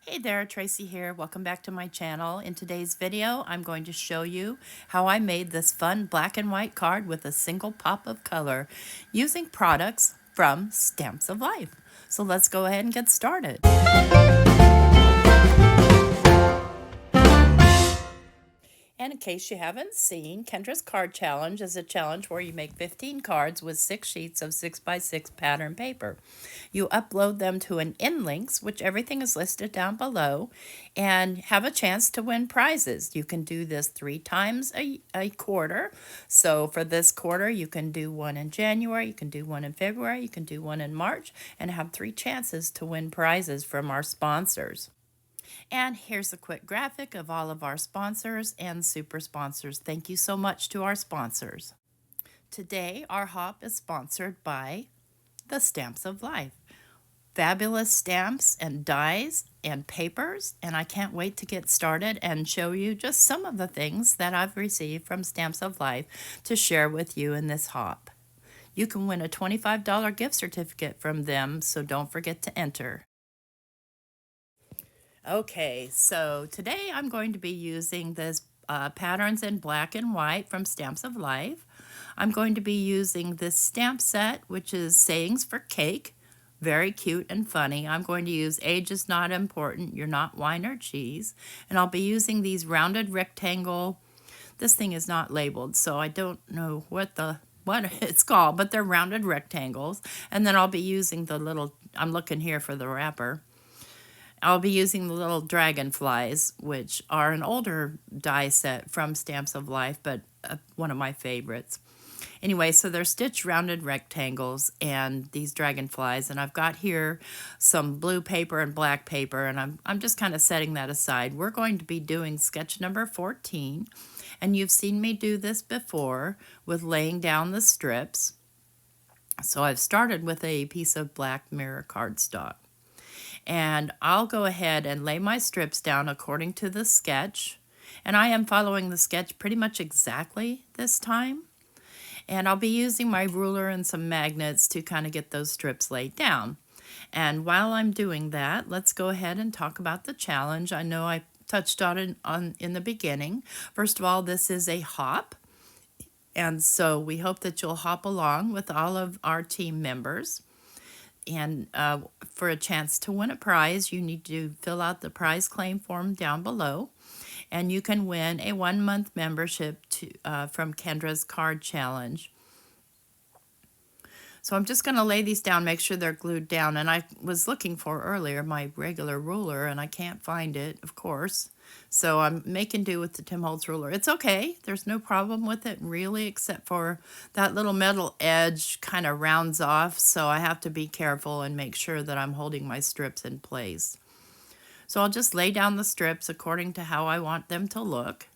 Hey there, Tracy here. Welcome back to my channel. In today's video, I'm going to show you how I made this fun black and white card with a single pop of color using products from Stamps of Life. So let's go ahead and get started. And in case you haven't seen, Kendra's Card Challenge is a challenge where you make 15 cards with 6 sheets of 6x6 pattern paper. You upload them to an InLinkz, which everything is listed down below, and have a chance to win prizes. You can do this 3 times a quarter. So for this quarter, you can do one in January, you can do one in February, you can do one in March, and have 3 chances to win prizes from our sponsors. And here's a quick graphic of all of our sponsors and super sponsors. Thank you so much to our sponsors. Today, our hop is sponsored by the Stamps of Life. Fabulous stamps and dies and papers, and I can't wait to get started and show you just some of the things that I've received from Stamps of Life to share with you in this hop. You can win a $25 gift certificate from them, so don't forget to enter. Okay, so today I'm going to be using this patterns in black and white from Stamps of Life. I'm going to be using this stamp set, which is Sayings for Cake. Very cute and funny. I'm going to use Age is Not Important, You're Not Wine or Cheese. And I'll be using these rounded rectangle. This thing is not labeled, so I don't know what it's called, but they're rounded rectangles. And then I'll be using the little, I'm looking here for the wrapper. I'll be using the little Dragonflies, which are an older die set from Stamps of Life, but one of my favorites. Anyway, so they're stitched rounded rectangles and these Dragonflies, and I've got here some blue paper and black paper, and I'm just kind of setting that aside. We're going to be doing sketch number 14, and you've seen me do this before with laying down the strips. So I've started with a piece of black mirror cardstock. And I'll go ahead and lay my strips down according to the sketch. And I am following the sketch pretty much exactly this time. And I'll be using my ruler and some magnets to kind of get those strips laid down. And while I'm doing that, let's go ahead and talk about the challenge. I know I touched on it in the beginning. First of all, this is a hop. And so we hope that you'll hop along with all of our team members. And for a chance to win a prize, you need to fill out the prize claim form down below. And you can win a 1-month membership from Kendra's Card Challenge. So I'm just going to lay these down, make sure they're glued down. And I was looking for earlier my regular ruler, and I can't find it, of course. So I'm making do with the Tim Holtz ruler. It's okay. There's no problem with it, really, except for that little metal edge kind of rounds off. So I have to be careful and make sure that I'm holding my strips in place. So I'll just lay down the strips according to how I want them to look.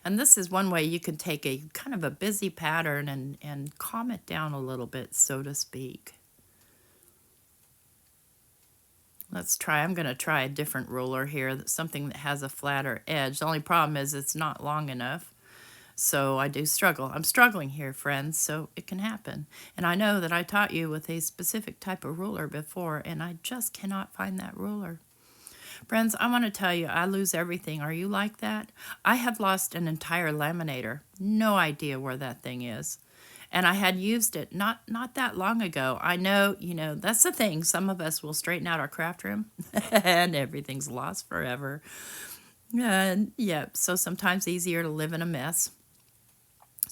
And this is one way you can take a kind of a busy pattern and calm it down a little bit, so to speak. Let's try, I'm going to try a different ruler here, something that has a flatter edge. The only problem is it's not long enough, so I do struggle. I'm struggling here, friends, so it can happen. And I know that I taught you with a specific type of ruler before, and I just cannot find that ruler. Friends, I want to tell you, I lose everything. Are you like that? I have lost an entire laminator. No idea where that thing is. And I had used it not that long ago. I know, that's the thing. Some of us will straighten out our craft room and everything's lost forever. And yeah, so sometimes easier to live in a mess.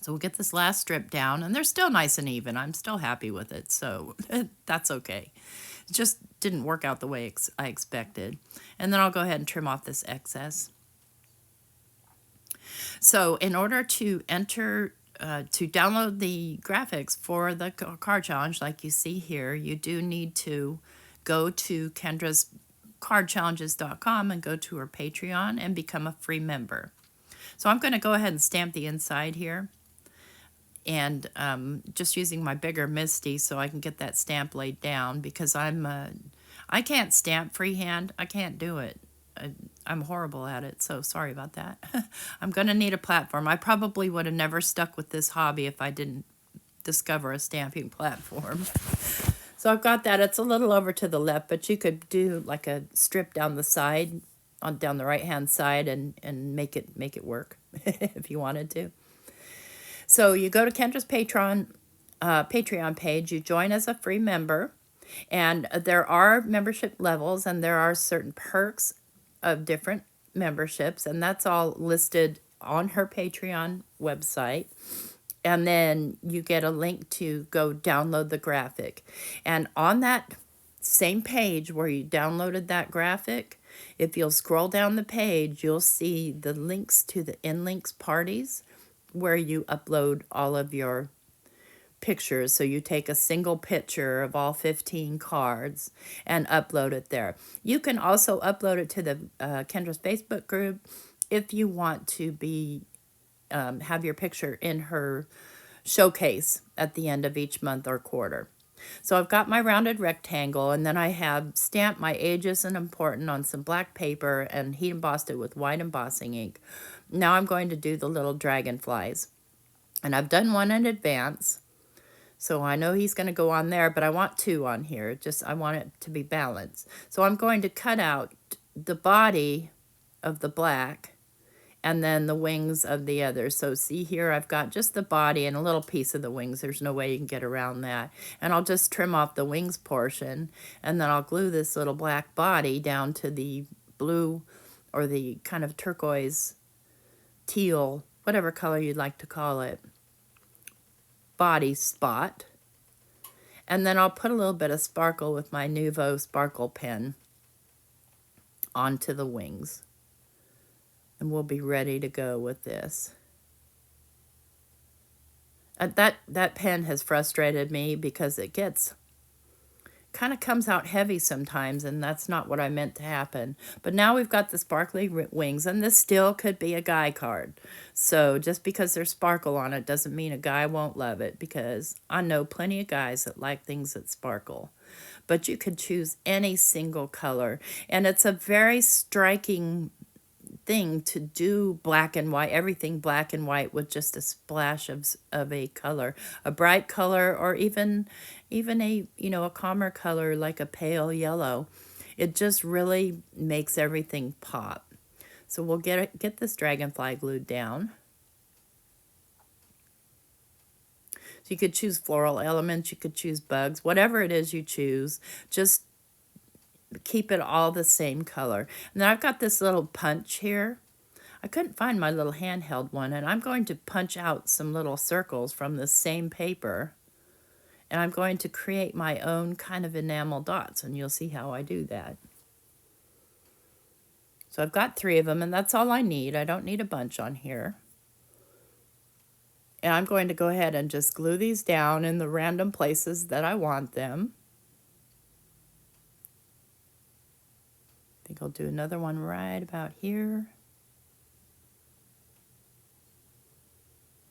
So we'll get this last strip down, and they're still nice and even. I'm still happy with it, so that's okay. It just didn't work out the way I expected. And then I'll go ahead and trim off this excess. So in order to enter to download the graphics for the card challenge, like you see here, you do need to go to kendrascardchallenges.com and go to her Patreon and become a free member. So I'm going to go ahead and stamp the inside here, and just using my bigger Misty so I can get that stamp laid down, because I can't stamp freehand. I can't do it. I'm horrible at it, so sorry about that. I'm going to need a platform. I probably would have never stuck with this hobby if I didn't discover a stamping platform. So So I've got that. It's a little over to the left, but you could do like a strip down the side, down the right-hand side, and make it work if you wanted to. So you go to Kendra's Patreon page, you join as a free member, and there are membership levels, and there are certain perks of different memberships, and that's all listed on her Patreon website. And then you get a link to go download the graphic. And on that same page where you downloaded that graphic, if you'll scroll down the page, you'll see the links to the InLinkz parties where you upload all of your pictures. So you take a single picture of all 15 cards and upload it there. You can also upload it to the Kendra's Facebook group if you want to be have your picture in her showcase at the end of each month or quarter. So I've got my rounded rectangle, and then I have stamped my age isn't important on some black paper and heat embossed it with white embossing ink. Now I'm going to do the little dragonflies. And I've done one in advance, so I know he's going to go on there, but I want two on here. I want it to be balanced. So I'm going to cut out the body of the black and then the wings of the other. So see here, I've got just the body and a little piece of the wings. There's no way you can get around that. And I'll just trim off the wings portion, and then I'll glue this little black body down to the blue or the kind of turquoise, teal, whatever color you'd like to call it, body spot. And then I'll put a little bit of sparkle with my Nuvo sparkle pen onto the wings. And we'll be ready to go with this. That pen has frustrated me because it kind of comes out heavy sometimes, and that's not what I meant to happen. But now we've got the sparkly wings, and this still could be a guy card. So just because there's sparkle on it doesn't mean a guy won't love it, because I know plenty of guys that like things that sparkle. But you could choose any single color, and it's a very striking thing to do black and white, everything black and white with just a splash of a color, a bright color, or even a, a calmer color like a pale yellow. It just really makes everything pop. So we'll get this dragonfly glued down. So you could choose floral elements, you could choose bugs, whatever it is you choose, just keep it all the same color. And then I've got this little punch here. I couldn't find my little handheld one, and I'm going to punch out some little circles from the same paper, and I'm going to create my own kind of enamel dots, and you'll see how I do that. So I've got 3 of them, and that's all I need. I don't need a bunch on here. And I'm going to go ahead and just glue these down in the random places that I want them. I think I'll do another one right about here.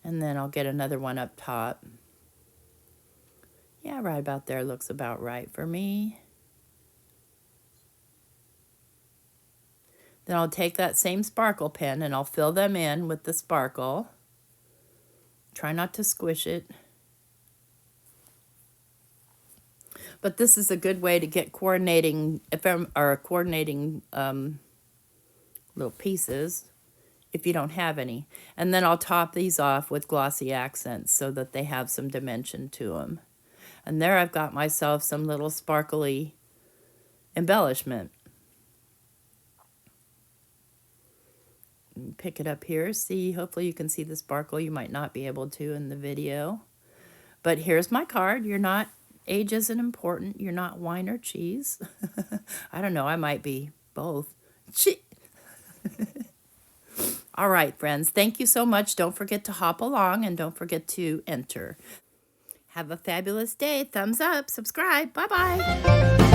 And then I'll get another one up top. Yeah, right about there looks about right for me. Then I'll take that same sparkle pen and I'll fill them in with the sparkle. Try not to squish it. But this is a good way to get coordinating little pieces if you don't have any. And then I'll top these off with glossy accents so that they have some dimension to them. And there I've got myself some little sparkly embellishment. Pick it up here. See, hopefully you can see the sparkle. You might not be able to in the video. But here's my card. Age isn't important. You're not wine or cheese. I don't know. I might be both. All right, friends. Thank you so much. Don't forget to hop along and don't forget to enter. Have a fabulous day. Thumbs up. Subscribe. Bye-bye.